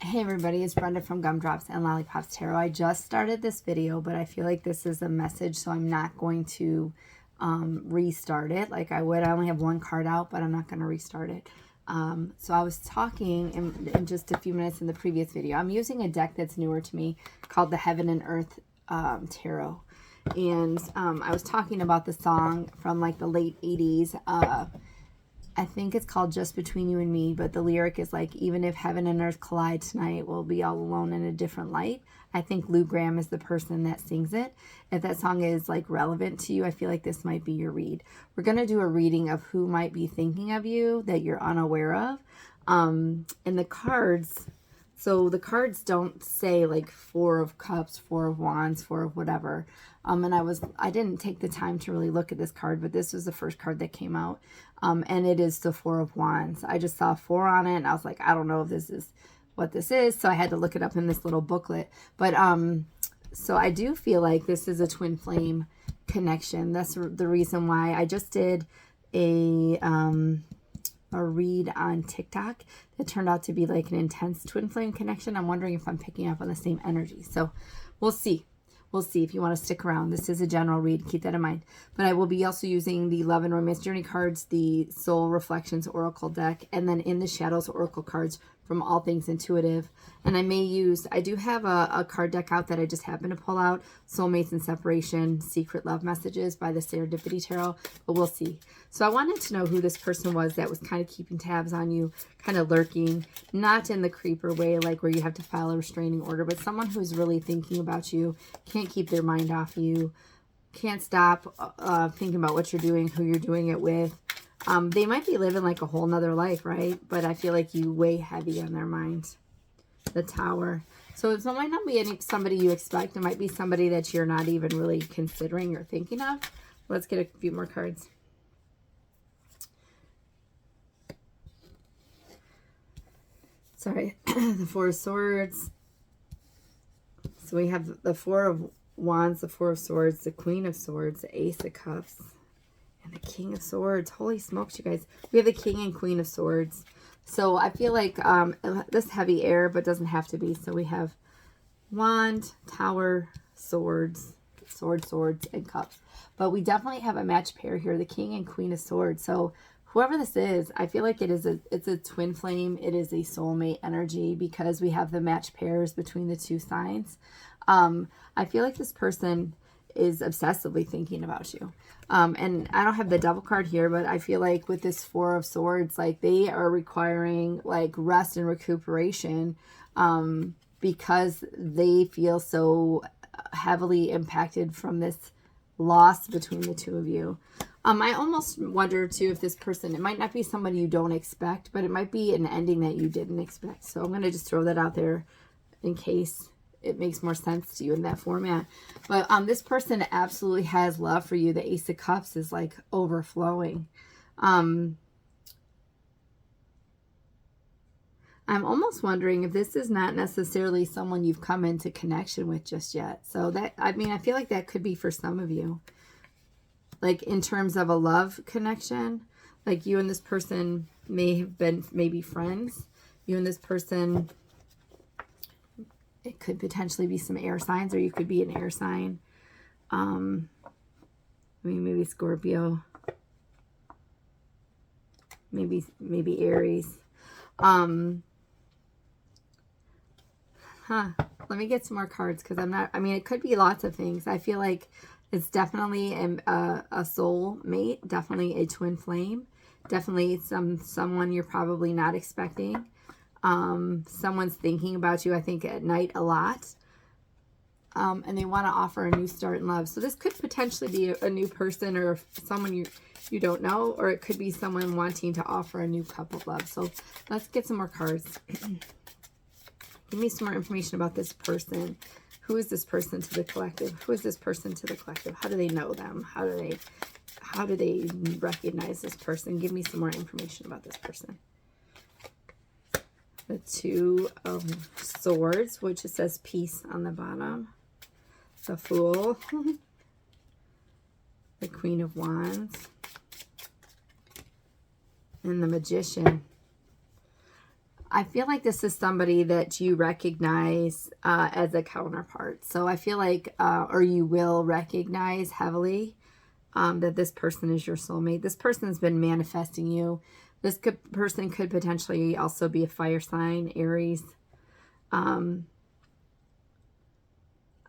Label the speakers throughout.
Speaker 1: Hey everybody, it's Brenda from Gumdrops and Lollipops Tarot. I just started this video, but I feel like this is a message, so I'm not going to restart it like I would. I only have one card out, but I'm not going to restart it. So I was talking in just a few minutes in the previous video. I'm using a deck that's newer to me called the Heaven and Earth Tarot. And I was talking about the song from like the late 80s. I think it's called Just Between You and Me, but the lyric is like, even if heaven and earth collide tonight, we'll be all alone in a different light. I think Lou Gramm is the person that sings it. If that song is like relevant to you, I feel like this might be your read. We're going to do a reading of who might be thinking of you that you're unaware of. And the cards, so the cards don't say like Four of Cups, Four of Wands, Four of whatever. And I didn't take the time to really look at this card, but this was the first card that came out. And it is the Four of Wands. I just saw 4 on it and I was like, I don't know if this is what this is. So I had to look it up in this little booklet. But so I do feel like this is a twin flame connection. That's the reason why I just did a read on TikTok that turned out to be like an intense twin flame connection. I'm wondering if I'm picking up on the same energy. So we'll see. We'll see if you want to stick around. This is a general read. Keep that in mind. But I will be also using the Love and Romance Journey cards, the Soul Reflections Oracle deck, and then In the Shadows Oracle cards from All Things Intuitive. And I do have a card deck out that I just happened to pull out, Soulmates and Separation, Secret Love Messages by the Serendipity Tarot, but we'll see. So I wanted to know who this person was that was kind of keeping tabs on you, kind of lurking, not in the creeper way, like where you have to file a restraining order, but someone who's really thinking about you, can't keep their mind off you, can't stop thinking about what you're doing, who you're doing it with. They might be living like a whole nother life, right? But I feel like you weigh heavy on their mind. The Tower. So it might not be somebody you expect. It might be somebody that you're not even really considering or thinking of. Let's get a few more cards. Sorry. The Four of Swords. So we have the Four of Wands, the Four of Swords, the Queen of Swords, the Ace of Cups, and the King of Swords. Holy smokes, you guys. We have the King and Queen of Swords. So I feel like this heavy air, but doesn't have to be. So we have Wand, Tower, Swords, Swords, and Cups. But we definitely have a match pair here, the King and Queen of Swords. So whoever this is, I feel like it's a twin flame. It is a soulmate energy because we have the match pairs between the two signs. I feel like this person is obsessively thinking about you. And I don't have the Devil card here, but I feel like with this Four of Swords, like they are requiring like rest and recuperation because they feel so heavily impacted from this loss between the two of you. I almost wonder too if this person, it might not be somebody you don't expect, but it might be an ending that you didn't expect. So I'm going to just throw that out there in case it makes more sense to you in that format. But this person absolutely has love for you. The Ace of Cups is like overflowing. I'm almost wondering if this is not necessarily someone you've come into connection with just yet. So that, I mean, I feel like that could be for some of you. Like in terms of a love connection, like you and this person may have been maybe friends. You and this person, it could potentially be some air signs, or you could be an air sign. I mean, maybe Scorpio, maybe Aries. Let me get some more cards because I'm not, I mean, it could be lots of things. I feel like it's definitely a soul mate, definitely a twin flame, definitely someone you're probably not expecting. Someone's thinking about you, I think, at night a lot. And they want to offer a new start in love. So this could potentially be a new person or someone you don't know, or it could be someone wanting to offer a new cup of love. So let's get some more cards. Give me some more information about this person. Who is this person to the collective? Who is this person to the collective? How do they know them? How do they recognize this person? Give me some more information about this person. The Two of Swords, which it says peace on the bottom. The Fool. The Queen of Wands. And the Magician. I feel like this is somebody that you recognize as a counterpart. So I feel like, or you will recognize heavily that this person is your soulmate. This person's been manifesting you. This person could potentially also be a fire sign, Aries.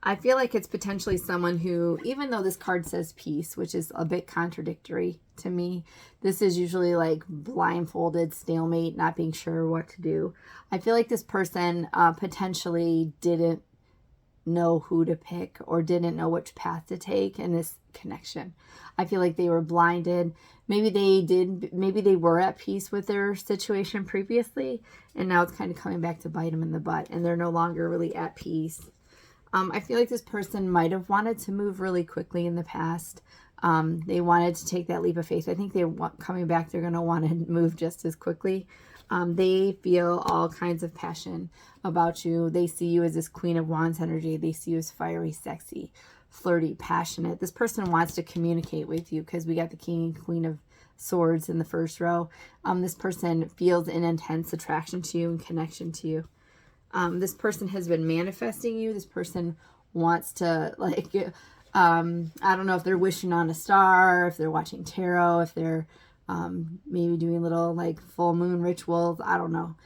Speaker 1: I feel like it's potentially someone who, even though this card says peace, which is a bit contradictory to me, this is usually like blindfolded, stalemate, not being sure what to do. I feel like this person potentially didn't know who to pick or didn't know which path to take in this connection. I feel like they were blinded. Maybe they did, maybe they were at peace with their situation previously, and now it's kind of coming back to bite them in the butt, and they're no longer really at peace. I feel like this person might have wanted to move really quickly in the past. They wanted to take that leap of faith. I think they want, coming back, they're going to want to move just as quickly. They feel all kinds of passion about you. They see you as this Queen of Wands energy. They see you as fiery, sexy, flirty, passionate. This person wants to communicate with you because we got the King and Queen of Swords in the first row. This person feels an intense attraction to you and connection to you. This person has been manifesting you. This person wants to, like, I don't know if they're wishing on a star, if they're watching tarot, if they're maybe doing little, like, full moon rituals. I don't know.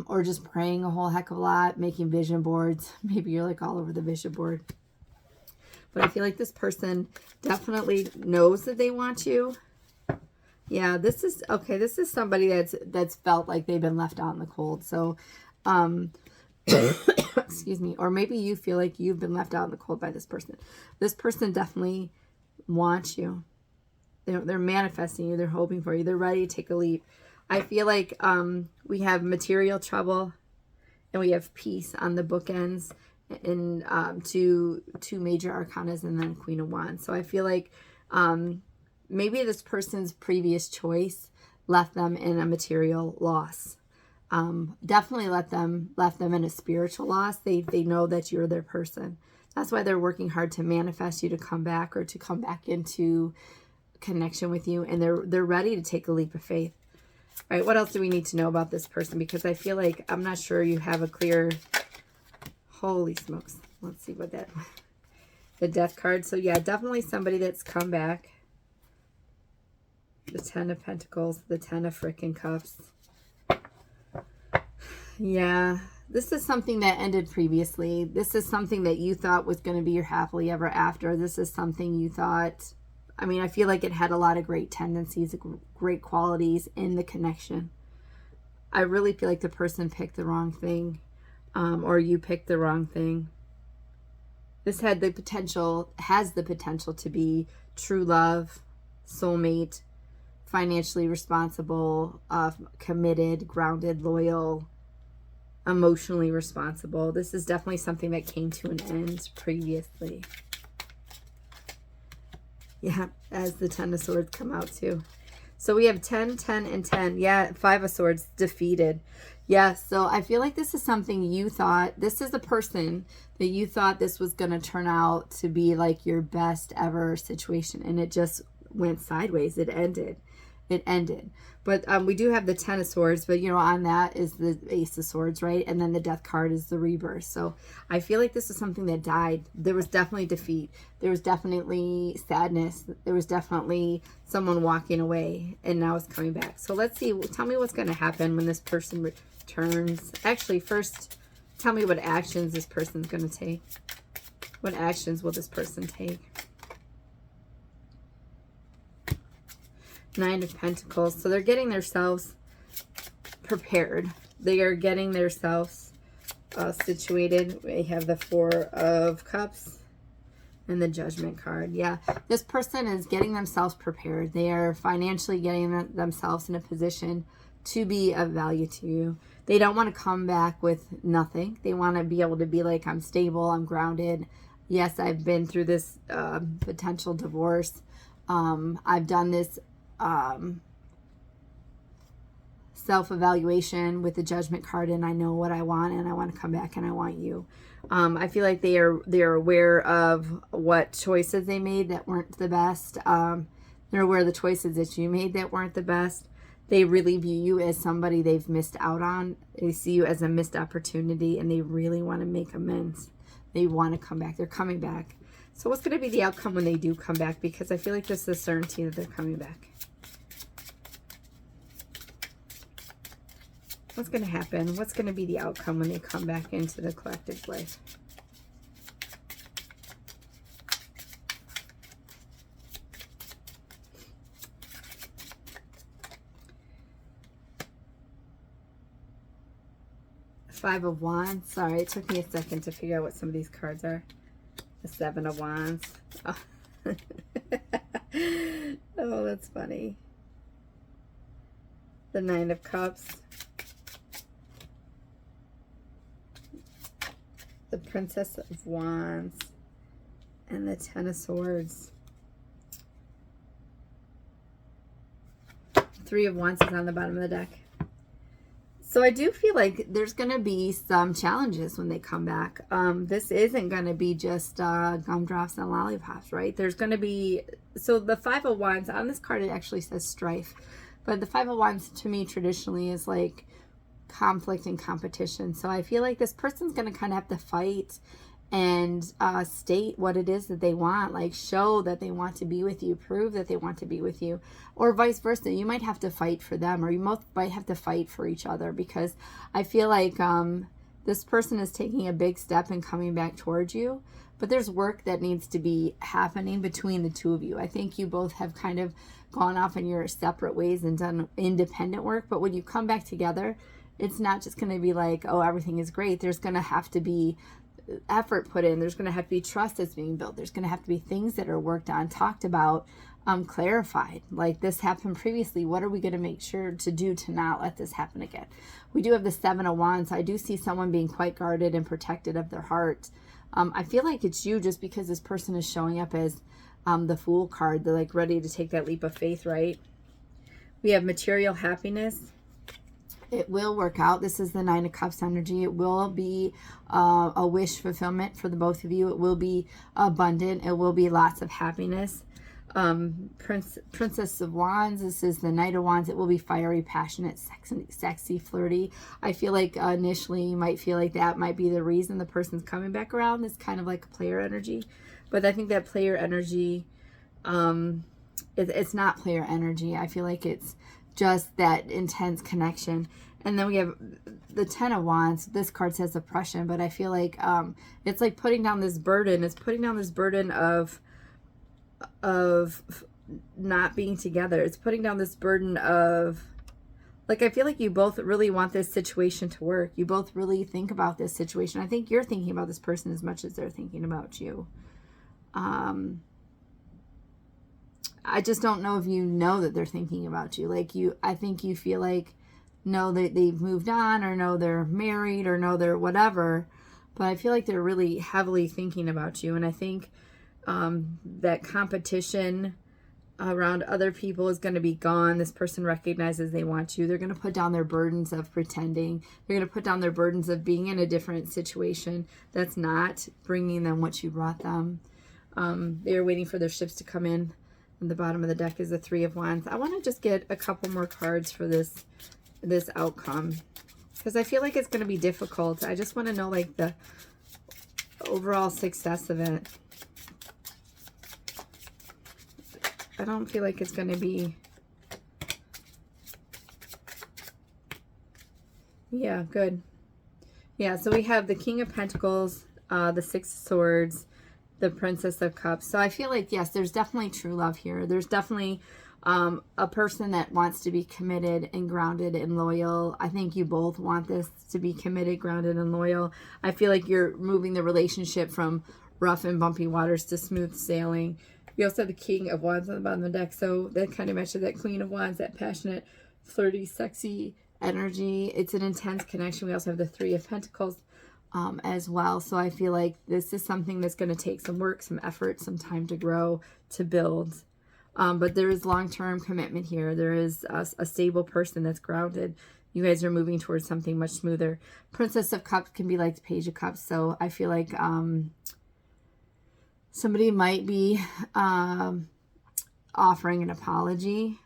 Speaker 1: Or just praying a whole heck of a lot, making vision boards. Maybe you're, like, all over the vision board. But I feel like this person definitely knows that they want you. Yeah, this is, okay, this is somebody that's felt like they've been left out in the cold. So, excuse me, or maybe you feel like you've been left out in the cold by this person. This person definitely wants you. They're manifesting you. They're hoping for you. They're ready to take a leap. I feel like we have material trouble and we have peace on the bookends, and two major arcanas and then Queen of Wands. So I feel like maybe this person's previous choice left them in a material loss. Definitely left them in a spiritual loss. They know that you're their person. That's why they're working hard to manifest you to come back, or to come back into connection with you, and they're ready to take a leap of faith. All right, what else do we need to know about this person? Because I feel like I'm not sure you have a clear, holy smokes. Let's see what that, the Death card. So yeah, definitely somebody that's come back. The Ten of Pentacles, the Ten of frickin' Cups. Yeah, this is something that ended previously. This is something that you thought was going to be your happily ever after. This is something you thought, I mean, I feel like it had a lot of great tendencies, great qualities in the connection. I really feel like the person picked the wrong thing, or you picked the wrong thing. This had the potential, has the potential to be true love, soulmate, financially responsible, committed, grounded, loyal, emotionally responsible. This is definitely something that came to an end previously. Yeah, as the Ten of Swords come out too. So we have 10, 10, and 10. Yeah, 5 of Swords defeated. Yeah, so I feel like this is something you thought, this is a person that you thought this was going to turn out to be like your best ever situation, and it just went sideways. It ended. It ended. But we do have the Ten of Swords, but you know, on that is the Ace of Swords, right? And then the Death card is the rebirth. So I feel like this is something that died. There was definitely defeat. There was definitely sadness. There was definitely someone walking away, and now it's coming back. So let's see. Tell me what's going to happen when this person returns. Actually, first, tell me what actions this person's going to take. What actions will this person take? Nine of Pentacles. So they're getting themselves prepared. They are getting themselves situated. We have the Four of Cups and the Judgment card. Yeah, this person is getting themselves prepared. They are financially getting themselves in a position to be of value to you. They don't want to come back with nothing. They want to be able to be like, I'm stable, I'm grounded. Yes, I've been through this potential divorce. I've done this self-evaluation with the Judgment card, and I know what I want, and I want to come back, and I want you. I feel like they're aware of what choices they made that weren't the best. They're aware of the choices that you made that weren't the best. they really view you as somebody they've missed out on. They see you as a missed opportunity, and they really want to make amends. They want to come back. They're coming back. So what's going to be the outcome when they do come back? Because I feel like this is certainty that they're coming back. What's going to happen? What's going to be the outcome when they come back into the collective life? Five of Wands. Sorry, it took me a second to figure out what some of these cards are. The Seven of Wands. Oh, oh, that's funny. The Nine of Cups. The Princess of Wands. And the Ten of Swords. Three of Wands is on the bottom of the deck. So I do feel like there's going to be some challenges when they come back. This isn't going to be just gumdrops and lollipops, right? There's going to be, so the Five of Wands, on this card it actually says strife. But the Five of Wands to me traditionally is like conflict and competition. So I feel like this person's going to kind of have to fight and state what it is that they want, like show that they want to be with you, prove that they want to be with you, or vice versa. You might have to fight for them, or you both might have to fight for each other, because I feel like this person is taking a big step and coming back towards you, but there's work that needs to be happening between the two of you. I think you both have kind of gone off in your separate ways and done independent work, but when you come back together, it's not just going to be like, oh, everything is great. There's going to have to be effort put in. There's going to have to be trust that's being built. There's going to have to be things that are worked on, talked about, clarified. Like, this happened previously. What are we going to make sure to do to not let this happen again? We do have the Seven of Wands. I do see someone being quite guarded and protected of their heart. I feel like it's you, just because this person is showing up as the Fool card. They're like ready to take that leap of faith, right? We have material happiness. It will work out. This is the Nine of Cups energy. It will be a wish fulfillment for the both of you. It will be abundant. It will be lots of happiness. Princess of Wands. This is the Knight of Wands. It will be fiery, passionate, sexy, flirty. I feel like initially you might feel like that might be the reason the person's coming back around. It's kind of like a player energy. But I think that player energy, it's not player energy. I feel like it's just that intense connection. And then we have the Ten of Wands. This card says oppression, but I feel like it's like putting down this burden. It's putting down this burden of not being together. It's putting down this burden of, like, I feel like you both really want this situation to work. You both really think about this situation. I think you're thinking about this person as much as they're thinking about you. I just don't know if you know that they're thinking about you. Like, I think you feel like, no, they've moved on, or no, they're married, or no, they're whatever. But I feel like they're really heavily thinking about you. And I think that competition around other people is going to be gone. This person recognizes they want you. They're going to put down their burdens of pretending. They're going to put down their burdens of being in a different situation that's not bringing them what you brought them. They're waiting for their ships to come in. And the bottom of the deck is the Three of Wands. I want to just get a couple more cards for this outcome, because I feel like it's going to be difficult. I just want to know, like, the overall success of it. I don't feel like it's going to be, yeah, good. Yeah, so we have the King of Pentacles, the Six of Swords, the Princess of Cups. So I feel like, yes, there's definitely true love here. There's definitely a person that wants to be committed and grounded and loyal. I think you both want this to be committed, grounded, and loyal. I feel like you're moving the relationship from rough and bumpy waters to smooth sailing. We also have the King of Wands on the bottom of the deck, so that kind of matches that Queen of Wands, that passionate, flirty, sexy energy. It's an intense connection. We also have the Three of Pentacles as well. So I feel like this is something that's going to take some work, some effort, some time to grow, to build. But there is long-term commitment here. There is a stable person that's grounded. You guys are moving towards something much smoother. Princess of Cups can be like the Page of Cups. So I feel like somebody might be offering an apology.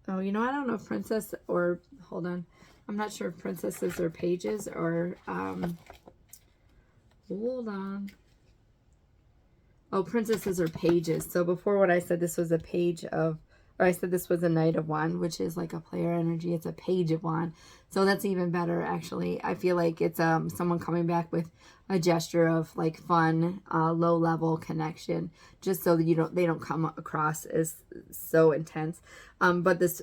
Speaker 1: Oh, you know, I don't know if princess or, hold on. I'm not sure if princesses or pages or, hold on. Oh, princesses or pages. So before when I said this was a page of, or I said this was a knight of wand, which is like a player energy. It's a page of wand. So that's even better, actually. I feel like it's someone coming back with a gesture of like fun, low level connection, just so that they don't come across as so intense. But this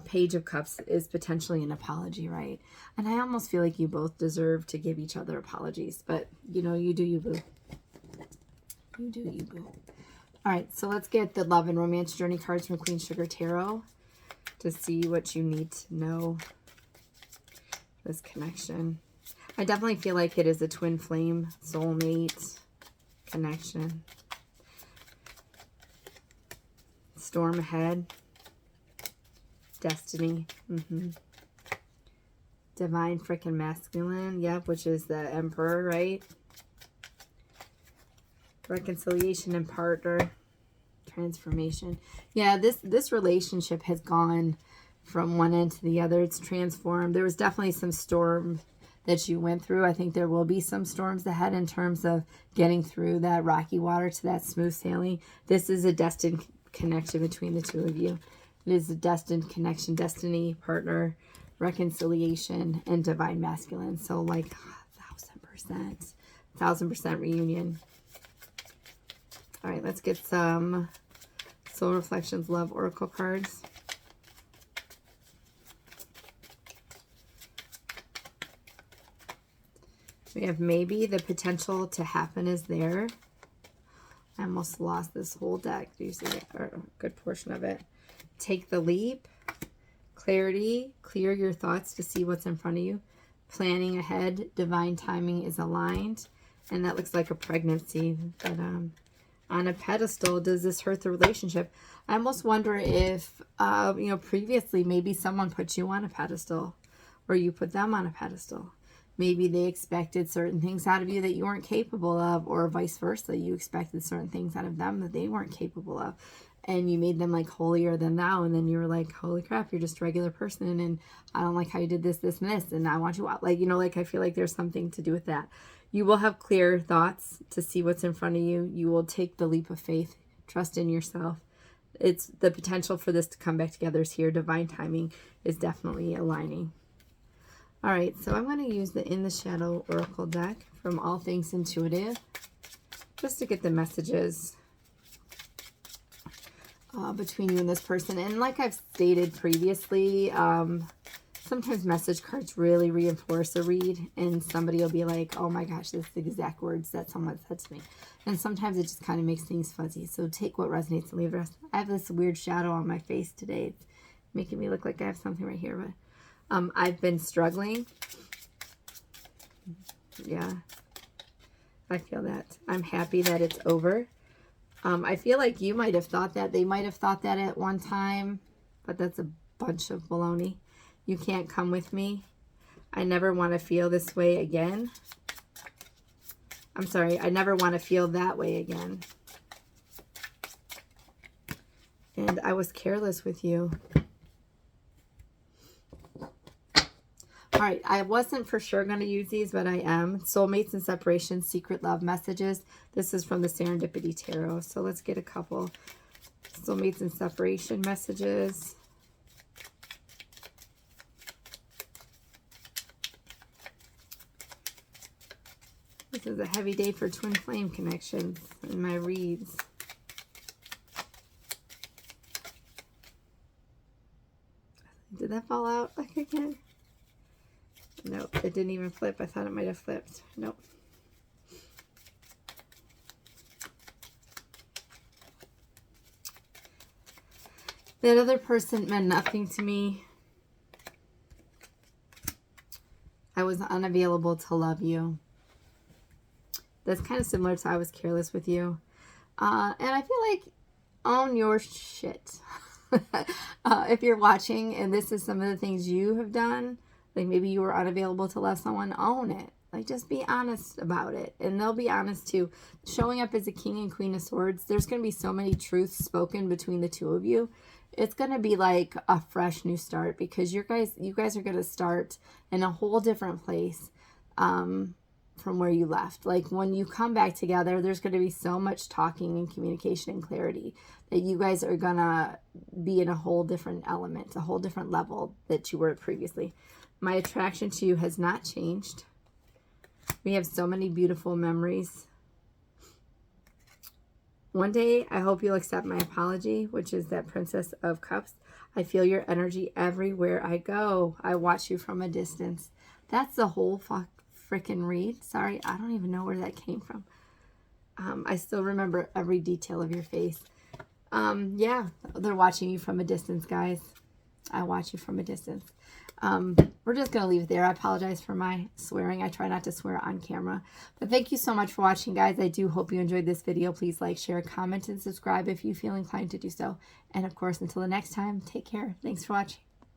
Speaker 1: page of cups is potentially an apology, right? And I almost feel like you both deserve to give each other apologies, but you know, you do you, boo. You do you, boo. All right, so let's get the love and romance journey cards from Queen Sugar Tarot to see what you need to know this connection. I definitely feel like it is a twin flame soulmate connection. Storm ahead. Destiny. Divine freaking masculine. Yep, which is the Emperor, right? Reconciliation and partner. Transformation. Yeah, this relationship has gone from one end to the other. It's transformed. There was definitely some storm that you went through. I think there will be some storms ahead in terms of getting through that rocky water to that smooth sailing. This is a destined connection between the two of you. It is a destined connection, destiny, partner, reconciliation, and divine masculine. So like 1000% reunion. All right, let's get some Soul Reflections Love Oracle cards. We have maybe the potential to happen is there. I almost lost this whole deck. Do you see it? Or a good portion of it. Take the leap. Clarity. Clear your thoughts to see what's in front of you. Planning ahead. Divine timing is aligned. And that looks like a pregnancy. But on a pedestal, does this hurt the relationship? I almost wonder if, you know, previously maybe someone put you on a pedestal or you put them on a pedestal. Maybe they expected certain things out of you that you weren't capable of, or vice versa. You expected certain things out of them that they weren't capable of. And you made them like holier than thou. And then you were like, holy crap, you're just a regular person. And I don't like how you did this, this, and this. And I want you out. Like, you know, like I feel like there's something to do with that. You will have clear thoughts to see what's in front of you. You will take the leap of faith. Trust in yourself. It's the potential for this to come back together is here. Divine timing is definitely aligning. All right, so I'm going to use the In the Shadow Oracle deck from All Things Intuitive just to get the messages between you and this person. And like I've stated previously, sometimes message cards really reinforce a read, and somebody will be like, oh my gosh, this is the exact words that someone said to me. And sometimes it just kind of makes things fuzzy. So take what resonates and leave the rest. I have this weird shadow on my face today. It's making me look like I have something right here, but I've been struggling. Yeah, I feel that. I'm happy that it's over. I feel like you might have thought that. They might have thought that at one time, but that's a bunch of baloney. You can't come with me. I never want to feel this way again. I'm sorry, I never want to feel that way again. And I was careless with you. All right, I wasn't for sure going to use these, but I am. Soulmates and Separation, Secret Love Messages. This is from the Serendipity Tarot. So let's get a couple Soulmates and Separation messages. This is a heavy day for twin flame connections in my reads. Did that fall out like again? Nope, it didn't even flip. I thought it might have flipped. Nope. That other person meant nothing to me. I was unavailable to love you. That's kind of similar to I was careless with you. And I feel like own your shit. If you're watching and this is some of the things you have done, like maybe you were unavailable to love someone, own it. Like just be honest about it. And they'll be honest too. Showing up as a king and queen of swords, there's going to be so many truths spoken between the two of you it's going to be like a fresh new start, because you guys are going to start in a whole different place from where you left. Like when you come back together, there's going to be so much talking and communication and clarity that you guys are going to be in a whole different element, a whole different level that you were previously. My attraction to you has not changed. We have so many beautiful memories. One day, I hope you'll accept my apology, which is that Princess of Cups. I feel your energy everywhere I go. I watch you from a distance. That's the whole freaking read. Sorry, I don't even know where that came from. I still remember every detail of your face. Yeah, they're watching you from a distance, guys. I watch you from a distance. We're just going to leave it there. I apologize for my swearing. I try not to swear on camera. But thank you so much for watching, guys. I do hope you enjoyed this video. Please like, share, comment, and subscribe if you feel inclined to do so. And, of course, until the next time, take care. Thanks for watching.